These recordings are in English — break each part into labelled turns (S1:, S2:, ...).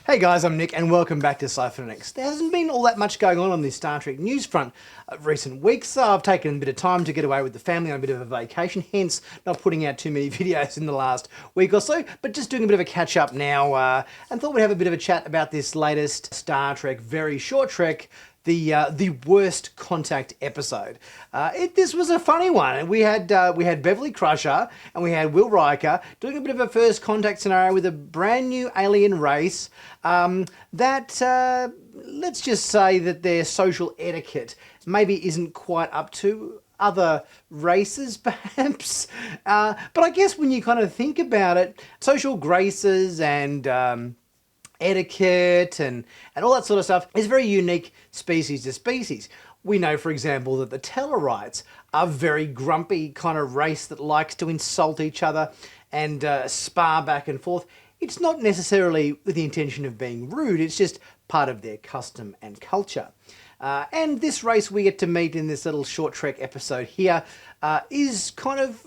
S1: Hey guys, I'm Nick and welcome back to Sci-Finatics. There hasn't been all that much going on this Star Trek news front of recent weeks, so I've taken a bit of time to get away with the family on a bit of a vacation, hence not putting out too many videos in the last week or so, but just doing a bit of a catch up now and thought we'd have a bit of a chat about this latest Star Trek, very short trek, the Worst Contact episode. This was a funny one. We had Beverly Crusher and we had Will Riker doing a bit of a first contact scenario with a brand new alien race that let's just say that their social etiquette maybe isn't quite up to other races perhaps. But I guess when you kind of think about it, social graces and etiquette and all that sort of stuff is very unique species to species. We know, for example, that the Tellarites are a very grumpy kind of race that likes to insult each other and spar back and forth. It's not necessarily with the intention of being rude, it's just part of their custom and culture. And this race we get to meet in this little short trek episode here is kind of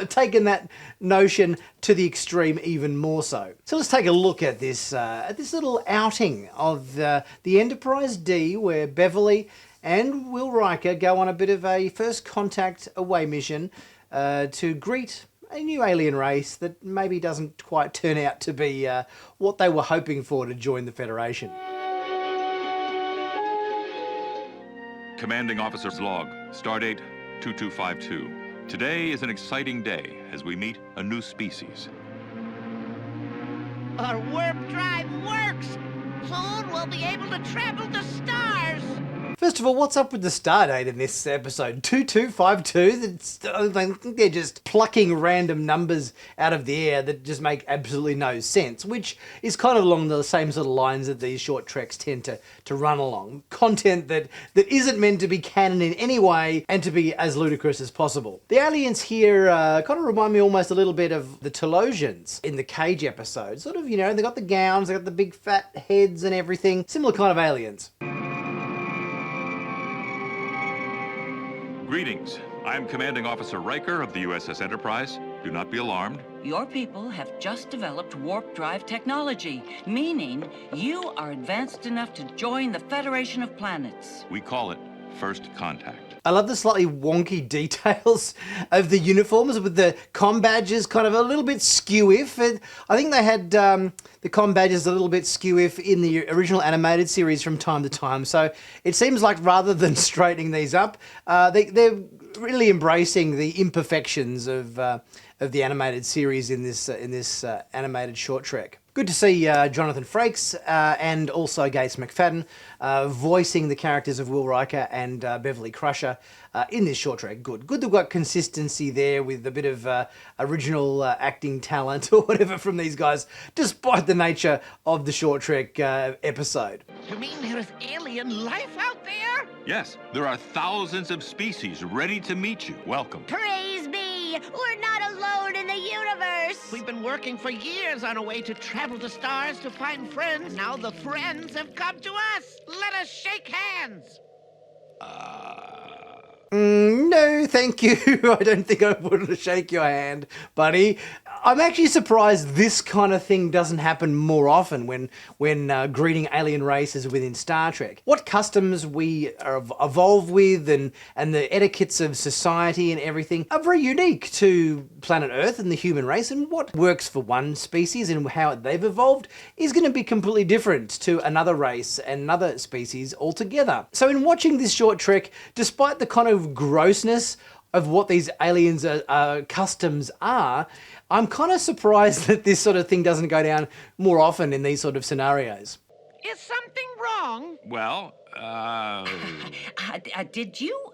S1: taken that notion to the extreme even more so. So let's take a look at this little outing of the Enterprise D, where Beverly and Will Riker go on a bit of a first contact away mission to greet a new alien race that maybe doesn't quite turn out to be what they were hoping for to join the Federation.
S2: Commanding Officer's Log, Stardate 2252. Today is an exciting day as we meet a new species.
S3: Our warp drive works! Soon we'll be able to travel to stars!
S1: First of all, what's up with the stardate in this episode? 2252? I think they're just plucking random numbers out of the air that just make absolutely no sense, which is kind of along the same sort of lines that these short treks tend to run along. Content that isn't meant to be canon in any way and to be as ludicrous as possible. The aliens here kind of remind me almost a little bit of the Telosians in the Cage episode. Sort of, you know, they got the gowns, they got the big fat heads and everything. Similar kind of aliens.
S2: Greetings. I am Commanding Officer Riker of the USS Enterprise. Do not be alarmed.
S4: Your people have just developed warp drive technology, meaning you are advanced enough to join the Federation of Planets.
S2: We call it First Contact.
S1: I love the slightly wonky details of the uniforms with the comm badges kind of a little bit skew-if. I think they had the comm badges a little bit skew-if in the original animated series from time to time. So it seems like rather than straightening these up, they're really embracing the imperfections of the animated series in this animated short trek. Good to see Jonathan Frakes and also McFadden voicing the characters of Will Riker and Beverly Crusher in this short trek. Good they've got consistency there with a bit of original acting talent or whatever from these guys, despite the nature of the short trek episode.
S3: You mean there is alien life out there?
S2: Yes, there are thousands of species ready to meet you. Welcome.
S5: Praise be! We're not alone in the universe!
S3: We've been working for years on a way to travel to stars to find friends. Now the friends have come to us. Let us shake hands.
S1: No, thank you. I don't think I would shake your hand, buddy. I'm actually surprised this kind of thing doesn't happen more often when greeting alien races within Star Trek. What customs we evolve with and the etiquettes of society and everything are very unique to planet Earth and the human race, and what works for one species and how they've evolved is going to be completely different to another race and another species altogether. So in watching this short trek, despite the kind of grossness of what these aliens' customs are, I'm kind of surprised that this sort of thing doesn't go down more often in these sort of scenarios.
S3: Is something wrong?
S2: Well,
S4: Did you,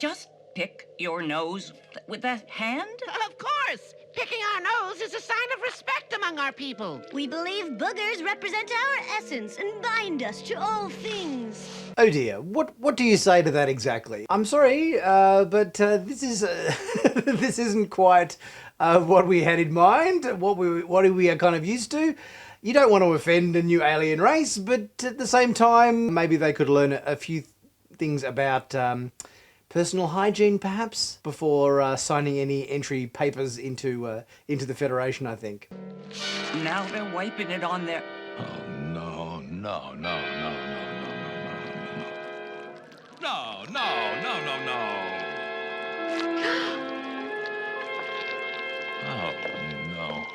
S4: just pick your nose with that hand?
S3: Of course. Picking our nose is a sign of respect among our people.
S5: We believe boogers represent our essence and bind us to all things.
S1: Oh dear, what do you say to that exactly? I'm sorry, but this is this isn't quite what we had in mind, what we are kind of used to. You don't want to offend a new alien race, but at the same time, maybe they could learn a few things about personal hygiene, perhaps, before signing any entry papers into the Federation, I think.
S4: Now they're wiping it on their...
S2: Oh, no, no, no, no, no, no, no, no, no, no, no, no. Oh, no.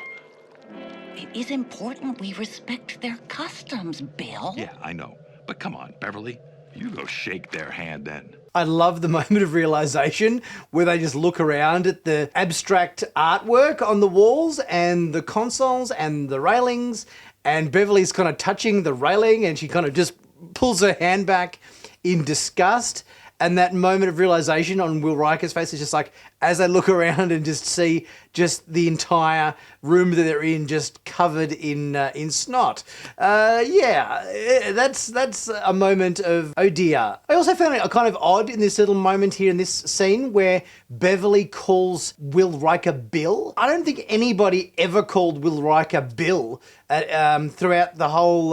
S4: It is important we respect their customs, Bill.
S2: Yeah, I know. But come on, Beverly. You go shake their hand then.
S1: I love the moment of realization where they just look around at the abstract artwork on the walls and the consoles and the railings, and Beverly's kind of touching the railing and she kind of just pulls her hand back in disgust. And that moment of realization on Will Riker's face is just like, as they look around and just see just the entire room that they're in just covered in snot. That's a moment of, oh dear. I also found it kind of odd in this little moment here in this scene where Beverly calls Will Riker Bill. I don't think anybody ever called Will Riker Bill throughout the whole...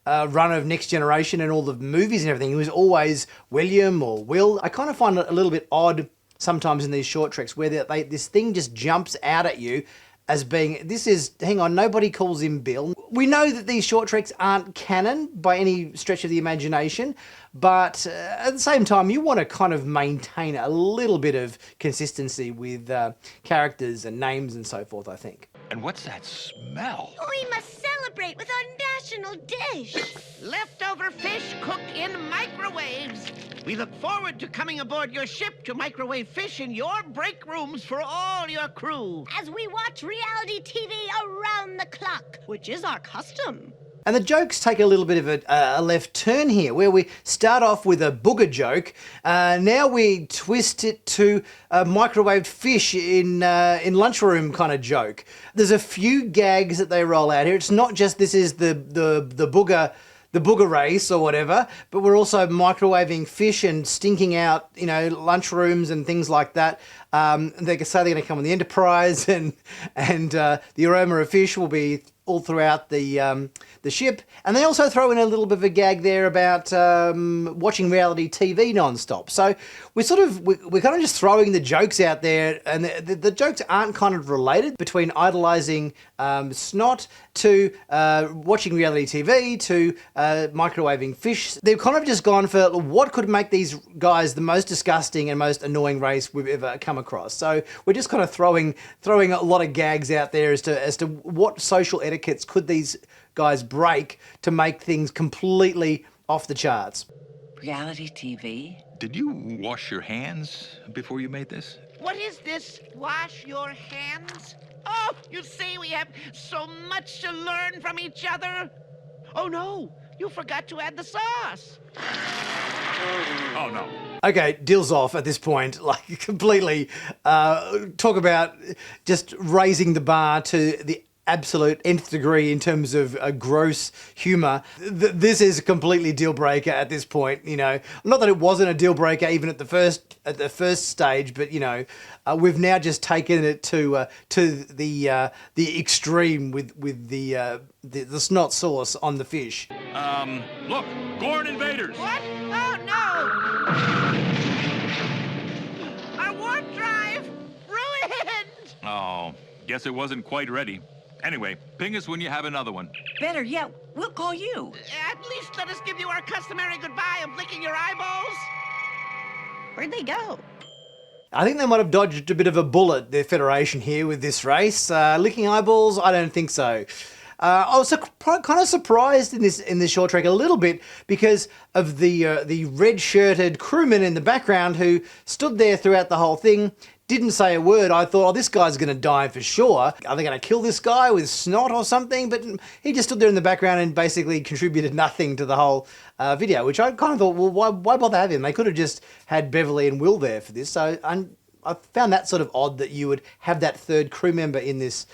S1: run of Next Generation and all the movies and everything. It was always William or Will. I kind of find it a little bit odd sometimes in these short treks where this thing just jumps out at you as being, hang on, nobody calls him Bill. We know that these short treks aren't canon by any stretch of the imagination, but at the same time, you want to kind of maintain a little bit of consistency with characters and names and so forth, I think.
S2: And what's that smell?
S5: We must celebrate with our national dish.
S3: Leftover fish cooked in microwaves. We look forward to coming aboard your ship to microwave fish in your break rooms for all your crew.
S5: As we watch reality TV around the clock, which is our custom.
S1: And the jokes take a little bit of a left turn here, where we start off with a booger joke. Now we twist it to a microwaved fish in lunchroom kind of joke. There's a few gags that they roll out here. It's not just this is the booger race or whatever, but we're also microwaving fish and stinking out, lunchrooms and things like that. They can say they're going to come on the Enterprise, and the aroma of fish will be all throughout the ship. And they also throw in a little bit of a gag there about watching reality TV non-stop. So we're kind of just throwing the jokes out there, and the jokes aren't kind of related between idolizing snot to watching reality TV to microwaving fish. They've kind of just gone for what could make these guys the most disgusting and most annoying race we've ever come across. So we're just kind of throwing a lot of gags out there as to what social etiquettes could these guys break to make things completely off the charts.
S4: Reality TV?
S2: Did you wash your hands before you made this?
S3: What is this? Wash your hands? Oh, you see, we have so much to learn from each other. Oh, no, you forgot to add the sauce.
S2: Oh, no.
S1: Okay, deal's off at this point, like completely. Talk about just raising the bar to the absolute nth degree in terms of gross humour. This is a completely deal breaker at this point. Not that it wasn't a deal breaker even at the first stage, but we've now just taken it to the extreme with the snot sauce on the fish.
S2: Look, Gorn invaders.
S3: What? Oh, no! Our warp drive ruined!
S2: Oh, guess it wasn't quite ready. Anyway, ping us when you have another one.
S4: Better yet, we'll call you.
S3: At least let us give you our customary goodbye of licking your eyeballs. Where'd they go?
S1: I think they might have dodged a bit of a bullet, the Federation here with this race. Licking eyeballs? I don't think so. I was kind of surprised in this short trek a little bit because of the red-shirted crewman in the background who stood there throughout the whole thing, didn't say a word. I thought, this guy's going to die for sure. Are they going to kill this guy with snot or something? But he just stood there in the background and basically contributed nothing to the whole video, which I kind of thought, well, why bother having him? They could have just had Beverly and Will there for this. So I found that sort of odd that you would have that third crew member in this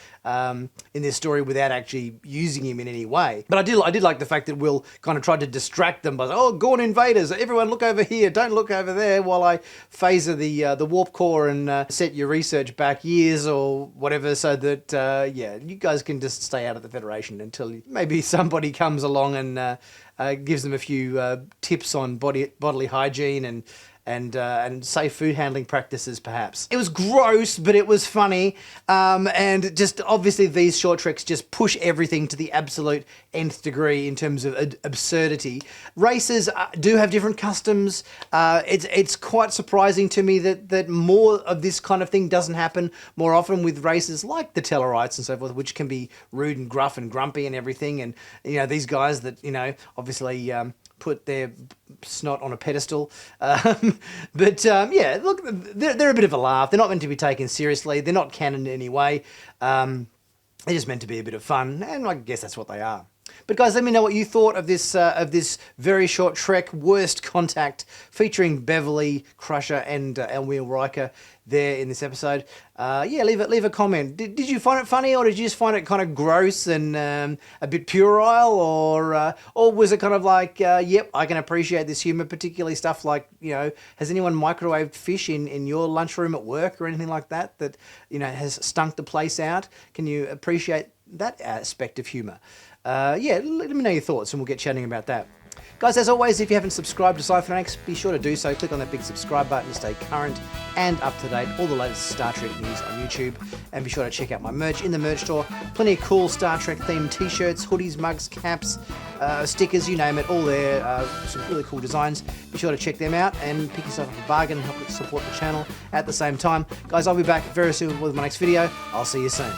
S1: story without actually using him in any way. But I did like the fact that Will kind of tried to distract them by saying, Gorn invaders, everyone look over here, don't look over there, while I phaser the warp core and set your research back years or whatever, so that you guys can just stay out of the Federation until maybe somebody comes along and gives them a few tips on bodily hygiene and safe food handling practices, perhaps. It was gross, but it was funny, and just obviously these short treks just push everything to the absolute nth degree in terms of absurdity. Races do have different customs. It's quite surprising to me that more of this kind of thing doesn't happen more often with races like the Tellarites and so forth, which can be rude and gruff and grumpy and everything. And, these guys that, obviously put their snot on a pedestal. But look, they're a bit of a laugh. They're not meant to be taken seriously. They're not canon in any way. They're just meant to be a bit of fun. And I guess that's what they are. But guys, let me know what you thought of this very short trek, Worst Contact, featuring Beverly Crusher and Elwheel Riker there in this episode. Leave a comment. Did you find it funny, or did you just find it kind of gross and a bit puerile, or was it kind of like, yep, I can appreciate this humour, particularly stuff like, has anyone microwaved fish in your lunchroom at work or anything like that has stunk the place out? Can you appreciate that aspect of humour? Let me know your thoughts and we'll get chatting about that. Guys, as always, if you haven't subscribed to Sci-Finatics, be sure to do so. Click on that big subscribe button to stay current and up to date. All the latest Star Trek news on YouTube. And be sure to check out my merch in the merch store. Plenty of cool Star Trek themed t-shirts, hoodies, mugs, caps, stickers, you name it, all there. Some really cool designs. Be sure to check them out and pick yourself up a bargain and help support the channel at the same time. Guys, I'll be back very soon with my next video. I'll see you soon.